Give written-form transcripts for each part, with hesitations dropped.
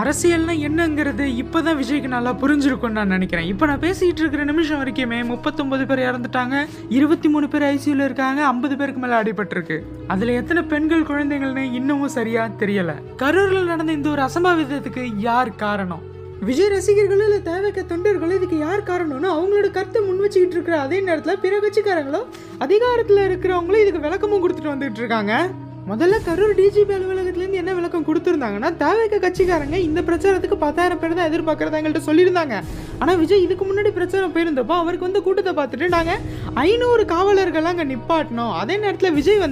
அரசியல்னா என்னங்கிறது இப்போதான் விஜய்க்கு நல்லா புரிஞ்சிருக்கும்னு நான் நினைக்கிறேன். இப்போ நான் பேசிட்டு இருக்கிற நிமிஷம் வரைக்குமே 39 பேர் இறந்துட்டாங்க, 23 பேர் ஐசியூல இருக்காங்க, 50 பேருக்கு மேல அடிபட்டிருக்கு. அதுல எத்தனை பெண்கள் குழந்தைகள்னு இன்னமும் சரியா தெரியல. கரூர்ல நடந்த இந்த ஒரு அசம்பாவிதத்துக்கு யார் காரணம்? விஜய் ரசிகர்களும் இல்லை தேவைக்க தொண்டர்களும் இதுக்கு யார் காரணம்னு அவங்களோட கருத்தை முன் வச்சுக்கிட்டு இருக்கிற அதே நேரத்தில் பிற கட்சிக்காரங்களும் அதிகாரத்தில் இருக்கிறவங்களும் இதுக்கு விளக்கமும் கொடுத்துட்டு வந்துட்டு இருக்காங்க. முதல்ல கரூர் டிஜிபி அலுவலகத்திலேருந்து என்ன விளக்கம் கொடுத்துருந்தாங்கன்னா, தேவைக்க கட்சிக்காரங்க இந்த பிரச்சாரத்துக்கு 10,000 பேர் தான் எதிர்பார்க்கறதா எங்கள்கிட்ட சொல்லியிருந்தாங்க. ஆனால் விஜய் இதுக்கு முன்னாடி பிரச்சாரம் போயிருந்தப்போ அவருக்கு கூட்டத்தை பார்த்துட்டு நாங்கள் 500 காவலர்கள்லாம் அங்கே நிப்பாட்டினோம். அதே நேரத்தில் விஜய்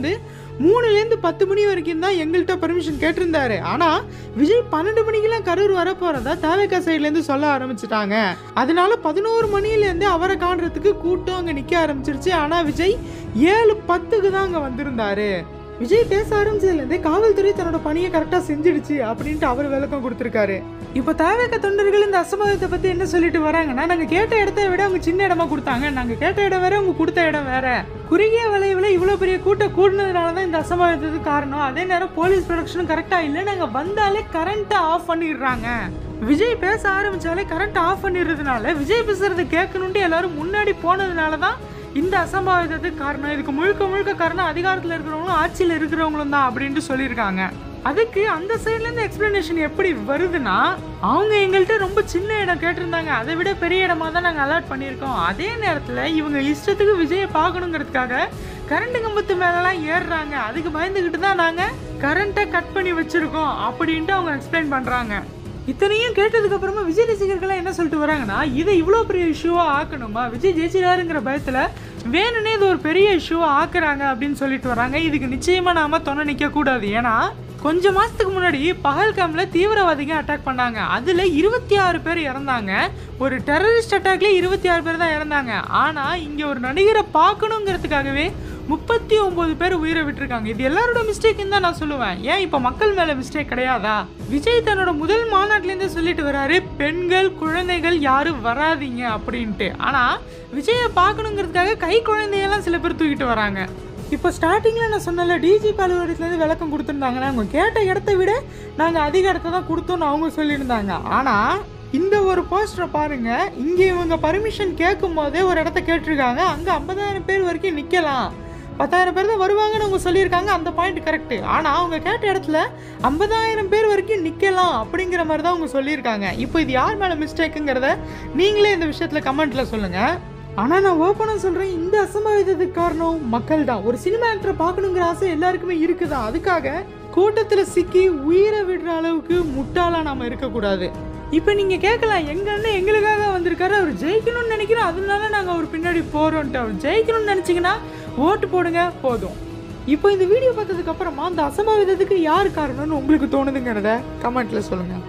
3லேருந்து 10 மணி வரைக்கும் தான் எங்கள்கிட்ட பர்மிஷன் கேட்டிருந்தாரு. ஆனால் விஜய் 12 மணிக்கெல்லாம் கரூர் வரப்போறதா தேவைக்கா சைட்லேருந்து சொல்ல ஆரம்பிச்சுட்டாங்க. அதனால 11 மணிலேருந்து அவரை காண்றதுக்கு கூட்டம் அங்கே நிற்க ஆரம்பிச்சிருச்சு. ஆனால் விஜய் 7:10க்கு தான் அங்கே வந்திருந்தாரு. விஜய் பேச ஆரம்பிச்சதுலேருந்தே காவல்துறை தன்னோட பணியை கரெக்டாக செஞ்சிடுச்சு அப்படின்ட்டு அவர் விளக்கம் கொடுத்துருக்காரு. இப்போ தேவைக்க தொண்டர்கள் இந்த அசம்பாவிதத்தை பற்றி என்ன சொல்லிட்டு வராங்கன்னா, நாங்கள் கேட்ட இடத்த விட அவங்க சின்ன இடமா கொடுத்தாங்க, நாங்கள் கேட்ட இடம் வேற, அவங்க கொடுத்த இடம் வேற, குறுகிய வளைவில் இவ்வளோ பெரிய கூட்டம் கூடுனதுனால தான் இந்த அசம்பாவிதத்துக்கு காரணம். அதே நேரம் போலீஸ் ப்ரொடக்ஷனும் கரெக்டாக இல்லை, நாங்கள் வந்தாலே கரண்ட்டை ஆஃப் பண்ணிடுறாங்க. விஜய் பேச ஆரம்பிச்சாலே கரண்ட் ஆஃப் பண்ணிடுறதுனால விஜய் பேசுறதை கேட்கணுன்ட்டு எல்லாரும் முன்னாடி போனதுனால தான் இந்த அசம்பாவிதத்துக்கு காரணம். இதுக்கு முழுக்க காரணம் அதிகாரத்தில் இருக்கிறவங்களும் ஆட்சியில் இருக்கிறவங்களும் தான் அப்படின்ட்டு சொல்லியிருக்காங்க. அதுக்கு அந்த சைட்லேருந்து எக்ஸ்பிளனேஷன் எப்படி வருதுன்னா, அவங்க எங்கள்கிட்ட ரொம்ப சின்ன இடம் கேட்டிருந்தாங்க, அதை விட பெரிய இடமா தான் நாங்கள் அலாட் பண்ணியிருக்கோம். அதே நேரத்தில் இவங்க இஷ்டத்துக்கு விஜயை பார்க்கணுங்கிறதுக்காக கரண்ட் கம்பத்து மேலெல்லாம் ஏறுறாங்க, அதுக்கு பயந்துக்கிட்டு தான் நாங்கள் கரண்ட்டை கட் பண்ணி வச்சுருக்கோம் அப்படின்ட்டு அவங்க எக்ஸ்பிளைன் பண்ணுறாங்க. இத்தனையும் கேட்டதுக்கு அப்புறமா விஜய் ரசிகர்கள்லாம் என்ன சொல்லிட்டு வராங்கன்னா, இதை இவ்வளோ பெரிய இஷ்யூவா ஆக்கணுமா, விஜய் ஜெயிச்சிடாருங்கிற பயத்தில் வேணுன்னே இது ஒரு பெரிய இஷ்யூவா ஆக்குறாங்க அப்படின்னு சொல்லிட்டு வராங்க. இதுக்கு நிச்சயமா நாம தொணை நிற்க கூடாது. ஏன்னா கொஞ்சம் மாசத்துக்கு முன்னாடி பஹல்காம்ல தீவிரவாதிகள் அட்டாக் பண்ணாங்க, அதுல 26 பேர் இறந்தாங்க. ஒரு டெரரிஸ்ட் அட்டாக்ல 26 பேர் தான் இறந்தாங்க. ஆனா இங்க ஒரு நடிகரை பார்க்கணுங்கிறதுக்காகவே 39 பேர் உயிரை விட்டுருக்காங்க. இது எல்லாரோட மிஸ்டேக்குன்னு தான் நான் சொல்லுவேன். ஏன் இப்ப மக்கள் மேல மிஸ்டேக் கிடையாதா? விஜய் தன்னோட முதல் மாநாட்டிலேருந்து சொல்லிட்டு வராரு, பெண்கள் குழந்தைகள் யாரும் வராதிங்க அப்படின்ட்டு. ஆனா விஜயை பார்க்கணுங்கிறதுக்காக கை குழந்தையெல்லாம் சில பேர் தூக்கிட்டு வராங்க. இப்போ ஸ்டார்டிங்கில் நான் சொன்னல, டிஜிபி அலுவலகத்துலேருந்து விளக்கம் கொடுத்துருந்தாங்கன்னா, அவங்க கேட்ட இடத்த விட நாங்கள் அதிக இடத்த தான் கொடுத்தோன்னு அவங்க சொல்லியிருந்தாங்க. ஆனால் இந்த ஒரு போஸ்டரை பாருங்க, இங்கே இவங்க பர்மிஷன் கேட்கும் போதே ஒரு இடத்த கேட்டிருக்காங்க, அங்கே 50,000 பேர் வரைக்கும் நிற்கலாம், 10,000 பேர் தான் வருவாங்கன்னு அவங்க சொல்லியிருக்காங்க. அந்த பாயிண்ட் கரெக்டு. ஆனால் அவங்க கேட்ட இடத்துல 50,000 பேர் வரைக்கும் நிற்கலாம் அப்படிங்கிற மாதிரி தான் அவங்க சொல்லியிருக்காங்க. இப்போ இது யார் மேலே மிஸ்டேக்குங்கிறத நீங்களே இந்த விஷயத்தில் கமெண்ட்டில் சொல்லுங்கள். ஆனால் நான் ஓப்பனாக சொல்கிறேன், இந்த அசம்பாவிதத்துக்கு காரணம் மக்கள் தான். ஒரு சினிமா ஆக்டரை பார்க்கணுங்கிற ஆசை எல்லாருக்குமே இருக்குதான். அதுக்காக கூட்டத்தில் சிக்கி உயிரை விடுற அளவுக்கு முட்டாளாக நாம் இருக்கக்கூடாது. இப்போ நீங்கள் கேட்கலாம், எங்கள் அண்ணன் எங்களுக்காக வந்திருக்காரு, அவர் ஜெயிக்கணும்னு நினைக்கிறோம், அதனால நாங்கள் அவர் பின்னாடி போகிறோன்ட்டு. அவர் ஜெயிக்கணும்னு நினச்சிங்கன்னா ஓட்டு போடுங்க போதும். இப்போ இந்த வீடியோ பார்த்ததுக்கு அப்புறமா அந்த அசம்பாவிதத்துக்கு யார் காரணம்னு உங்களுக்கு தோணுதுங்கிறத கமெண்ட்டில் சொல்லுங்கள்.